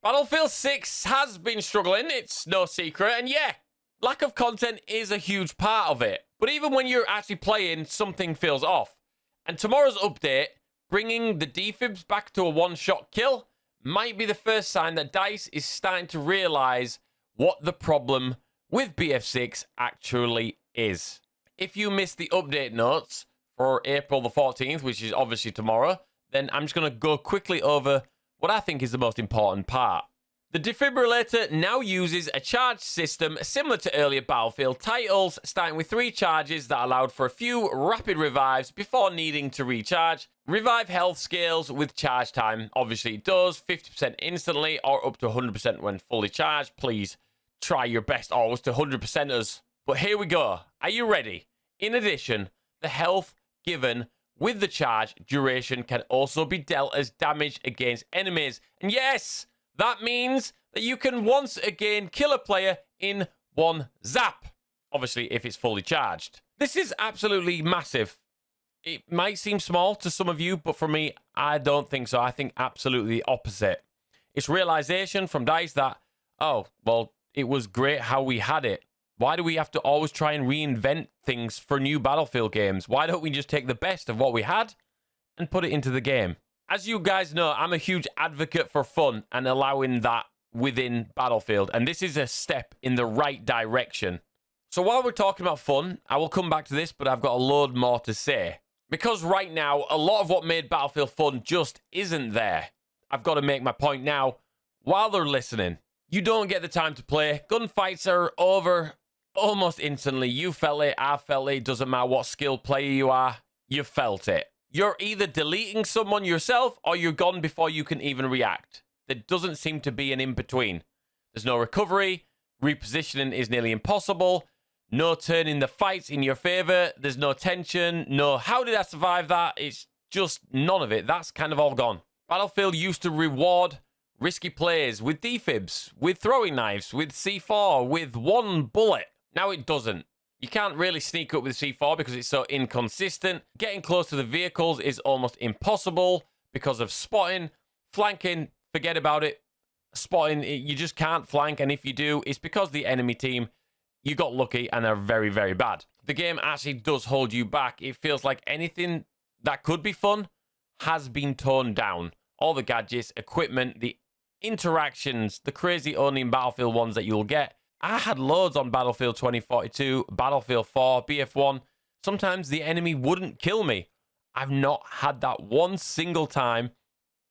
Battlefield 6 has been struggling, it's no secret, and yeah, lack of content is a huge part of it. But even when you're actually playing, something feels off. And tomorrow's update, bringing the Defibs back to a one-shot kill, might be the first sign that DICE is starting to realize what the problem with BF6 actually is. If you missed the update notes for April the 14th, which is obviously tomorrow, then I'm just going to go quickly over what I think is the most important part. The defibrillator now uses a charge system similar to earlier Battlefield titles, starting with 3 charges that allowed for a few rapid revives before needing to recharge. Revive health scales with charge time. Obviously it does, 50% instantly or up to 100% when fully charged. Please try your best always to 100%ers. But here we go. Are you ready? In addition, the health given with the charge duration can also be dealt as damage against enemies. And yes, that means that you can once again kill a player in one zap. Obviously, if it's fully charged. This is absolutely massive. It might seem small to some of you, but for me, I don't think so. I think absolutely the opposite. It's realization from DICE that, oh, well, it was great how we had it. Why do we have to always try and reinvent things for new Battlefield games? Why don't we just take the best of what we had and put it into the game? As you guys know, I'm a huge advocate for fun and allowing that within Battlefield, and this is a step in the right direction. So while we're talking about fun, I will come back to this, but I've got a load more to say. Because right now, a lot of what made Battlefield fun just isn't there. I've got to make my point now while they're listening. You don't get the time to play. Gunfights are over almost instantly. You felt it, I felt it. Doesn't matter what skilled player you are, you felt it. You're either deleting someone yourself or you're gone before you can even react. There doesn't seem to be an in-between. There's no recovery. Repositioning is nearly impossible. No turning the fights in your favor. There's no tension. No, how did I survive that? It's just none of it. That's kind of all gone. Battlefield used to reward risky plays with defibs, with throwing knives, with C4, with one bullet. Now it doesn't. You can't really sneak up with C4 because it's so inconsistent. Getting close to the vehicles is almost impossible because of spotting. Flanking, forget about it. Spotting, you just can't flank, and if you do, it's because the enemy team, you got lucky and are very, very bad. The game actually does hold you back. It feels like anything that could be fun has been toned down. All the gadgets, equipment, the interactions, the crazy only in Battlefield ones that you'll get. I had loads on Battlefield 2042, Battlefield 4, BF1. Sometimes the enemy wouldn't kill me. I've not had that one single time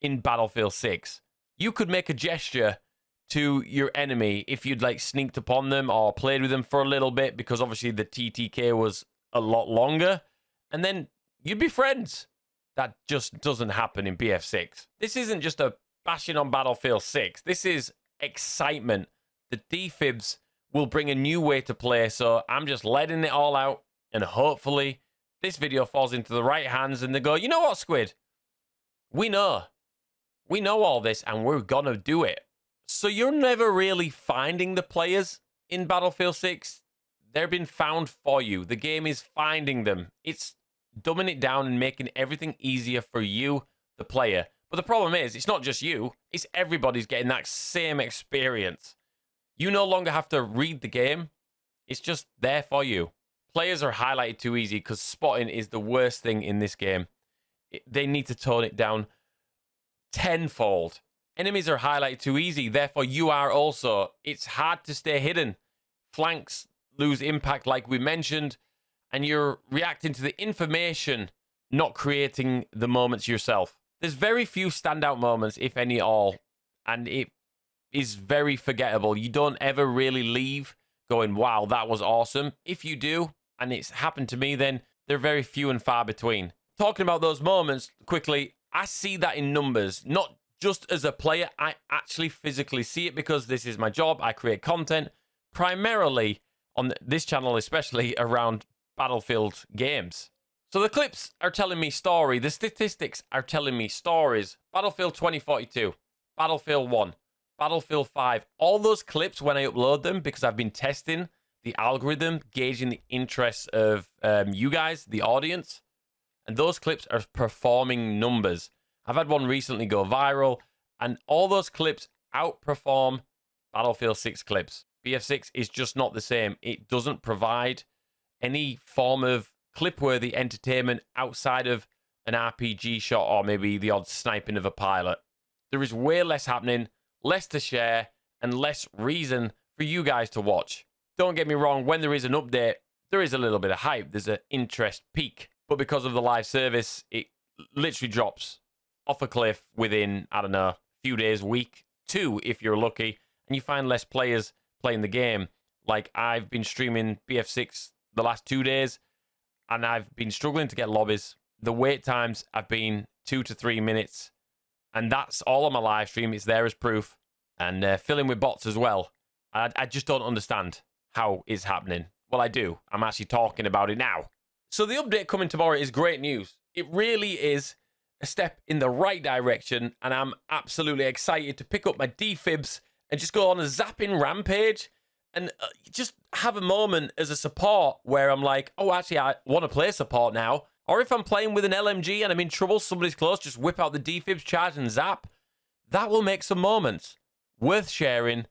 in Battlefield 6. You could make a gesture to your enemy if you'd like sneaked upon them or played with them for a little bit, because obviously the TTK was a lot longer, and then you'd be friends. That just doesn't happen in BF6. This isn't just a bashing on Battlefield 6. This is excitement. The defibs will bring a new way to play, so I'm just letting it all out, and hopefully this video falls into the right hands and they go, you know what, Squid? We know all this and we're gonna do it. So you're never really finding the players in Battlefield 6. They're being found for you. The game is finding them. It's dumbing it down and making everything easier for you, the player. But the problem is, it's not just you. It's everybody's getting that same experience. You no longer have to read the game. It's just there for you. Players are highlighted too easy because spotting is the worst thing in this game. They need to tone it down tenfold. Enemies are highlighted too easy, therefore you are also. It's hard to stay hidden. Flanks lose impact like we mentioned, and you're reacting to the information, not creating the moments yourself. There's very few standout moments, if any at all, and it is very forgettable. You don't ever really leave going, wow, that was awesome. If you do, and it's happened to me, then they're very few and far between. Talking about those moments quickly, I see that in numbers, not just as a player. I actually physically see it because this is my job. I create content primarily on this channel, especially around Battlefield games. So the clips are telling me story. The statistics are telling me stories. Battlefield 2042, Battlefield 1, Battlefield 5, all those clips when I upload them, because I've been testing the algorithm, gauging the interests of you guys, the audience, and those clips are performing numbers. I've had one recently go viral, and all those clips outperform Battlefield 6 clips. BF6 is just not the same. It doesn't provide any form of clip-worthy entertainment outside of an RPG shot or maybe the odd sniping of a pilot. There is way less happening, less to share, and less reason for you guys to watch. Don't get me wrong, when there is an update, there is a little bit of hype. There's an interest peak. But because of the live service, it literally drops off a cliff within, I don't know, a few days, week, 2 if you're lucky, and you find less players playing the game. Like, I've been streaming BF6 the last 2 days, and I've been struggling to get lobbies. The wait times have been 2 to 3 minutes, and that's all on my live stream. It's there as proof, and filling with bots as well. I just don't understand how it's happening. Well, I do. I'm actually talking about it now. So the update coming tomorrow is great news. It really is a step in the right direction, and I'm absolutely excited to pick up my defibs and just go on a zapping rampage and just have a moment as a support where I'm like, oh, actually, I want to play support now. Or if I'm playing with an LMG and I'm in trouble, somebody's close, just whip out the defibs, charge and zap. That will make some moments worth sharing,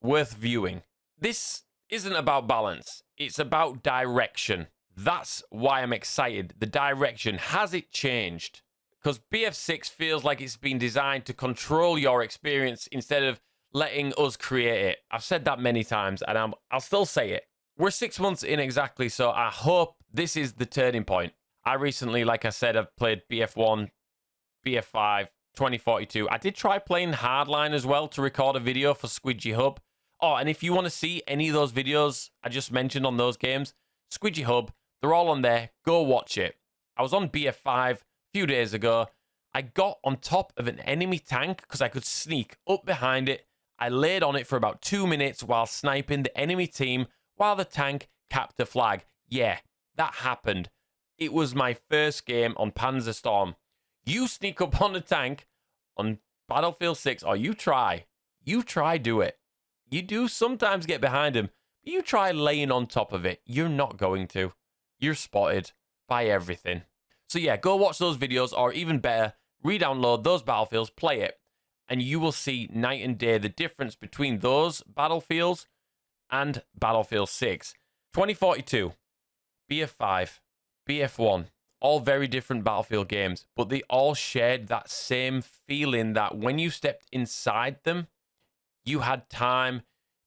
worth viewing. This isn't about balance. It's about direction. That's why I'm excited. The direction. Has it changed? Because BF6 feels like it's been designed to control your experience instead of letting us create it. I've said that many times, and I'll still say it. We're 6 months in exactly, so I hope this is the turning point. I recently, like I said, I've played BF1, BF5, 2042. I did try playing Hardline as well to record a video for Squidgy Hub. Oh, and if you want to see any of those videos I just mentioned on those games, Squidgy Hub, they're all on there. Go watch it. I was on BF5 a few days ago. I got on top of an enemy tank because I could sneak up behind it. I laid on it for about 2 minutes while sniping the enemy team while the tank capped a flag. Yeah, that happened. It was my first game on Panzerstorm. You sneak up on a tank on Battlefield 6, or you try do it. You do sometimes get behind him, but you try laying on top of it. You're not going to. You're spotted by everything. So yeah, go watch those videos, or even better, re-download those Battlefields, play it, and you will see night and day the difference between those Battlefields and Battlefield 6. 2042, BF5, BF1, all very different Battlefield games, but they all shared that same feeling that when you stepped inside them, you had time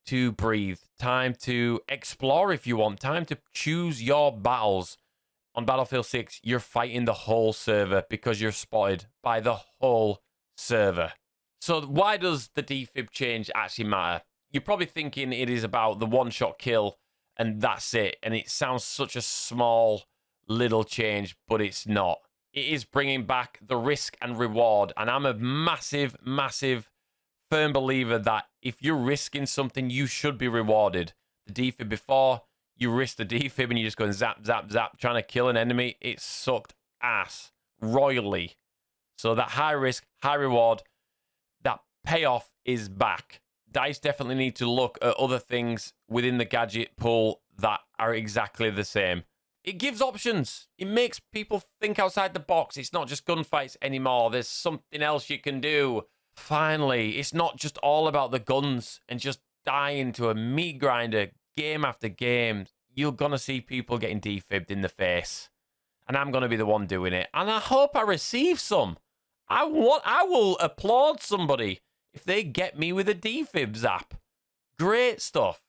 to breathe, time to explore if you want, time to choose your battles. On Battlefield 6, you're fighting the whole server because you're spotted by the whole server. So why does the defib change actually matter? You're probably thinking it is about the one-shot kill and that's it. And it sounds such a small little change, but it's not. It is bringing back the risk and reward. And I'm a massive, massive firm believer that if you're risking something, you should be rewarded. The defib before, you risk the defib and you just go and zap, zap, zap, trying to kill an enemy. It sucked ass royally. So that high risk, high reward, that payoff is back. DICE definitely need to look at other things within the gadget pool that are exactly the same. It gives options. It makes people think outside the box. It's not just gunfights anymore. There's something else you can do. Finally, it's not just all about the guns and just dying to a meat grinder game after game. You're going to see people getting defibbed in the face. And I'm going to be the one doing it. And I hope I receive some. I will applaud somebody if they get me with a defibs app. Great stuff.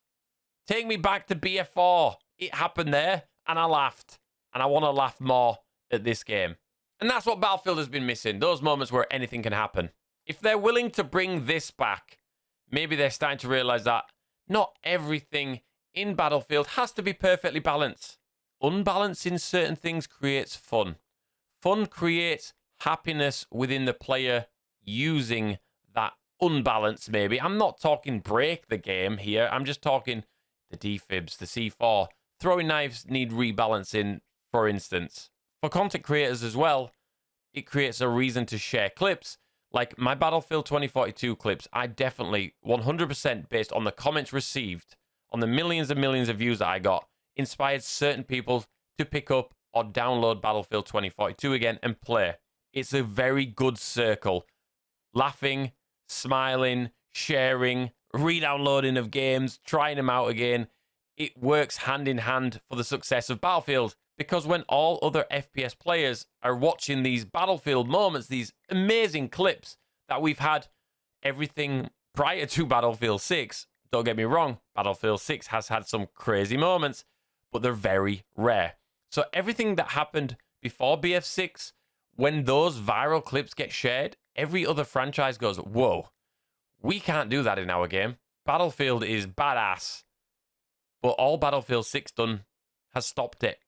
Take me back to BF4. It happened there, and I laughed. And I want to laugh more at this game. And that's what Battlefield has been missing. Those moments where anything can happen. If they're willing to bring this back, maybe they're starting to realize that not everything in Battlefield has to be perfectly balanced. Unbalancing certain things creates fun. Fun creates happiness within the player using that unbalance, maybe. I'm not talking break the game here. I'm just talking the defibs, the C4. Throwing knives need rebalancing, for instance. For content creators as well, it creates a reason to share clips. Like my Battlefield 2042 clips, I definitely, 100% based on the comments received, on the millions and millions of views that I got, inspired certain people to pick up or download Battlefield 2042 again and play. It's a very good circle. Laughing, smiling, sharing, re-downloading of games, trying them out again. It works hand in hand for the success of Battlefield, because when all other FPS players are watching these Battlefield moments, these amazing clips that we've had, everything prior to Battlefield 6, don't get me wrong, Battlefield 6 has had some crazy moments, but they're very rare. So everything that happened before BF6, when those viral clips get shared, every other franchise goes, whoa, we can't do that in our game. Battlefield is badass. But all Battlefield 6 done has stopped it.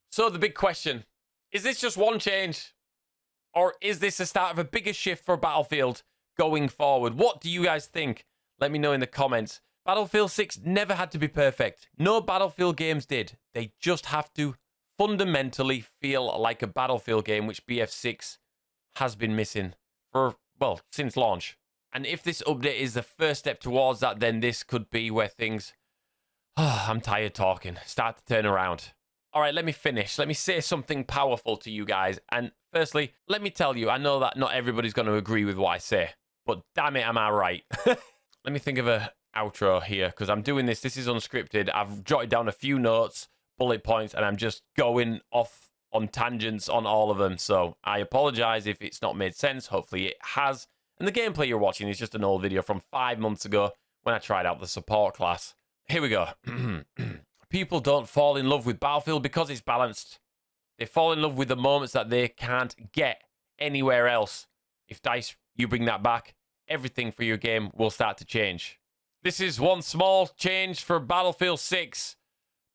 So the big question, is this just one change? Or is this the start of a bigger shift for Battlefield going forward? What do you guys think? Let me know in the comments. Battlefield 6 never had to be perfect. No Battlefield games did. They just have to fundamentally feel like a Battlefield game, which BF6 has been missing for, well, since launch. And if this update is the first step towards that, then this could be where things, I'm tired talking, start to turn around. All right, let me finish. Let me say something powerful to you guys. And firstly, let me tell you, I know that not everybody's going to agree with what I say, but damn it, am I right? Let me think of a outro here, because I'm doing this. This is unscripted. I've jotted down a few notes, bullet points, and I'm just going off on tangents on all of them. So I apologize if it's not made sense. Hopefully it has. And the gameplay you're watching is just an old video from 5 months ago when I tried out the support class. Here we go. People don't fall in love with Battlefield because it's balanced. They fall in love with the moments that they can't get anywhere else. If DICE, you bring that back, everything for your game will start to change. This is one small change for Battlefield 6,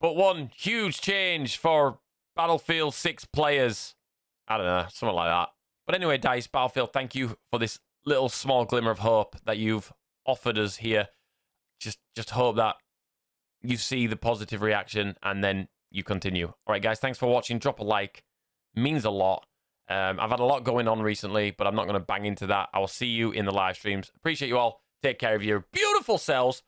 but one huge change for Battlefield 6 players. I don't know, something like that. But anyway, DICE, Battlefield, thank you for this little small glimmer of hope that you've offered us here. Just hope that you see the positive reaction and then you continue. All right, guys, thanks for watching. Drop a like. Means a lot. I've had a lot going on recently, but I'm not going to bang into that. I will see you in the live streams. Appreciate you all. Take care of your beautiful selves.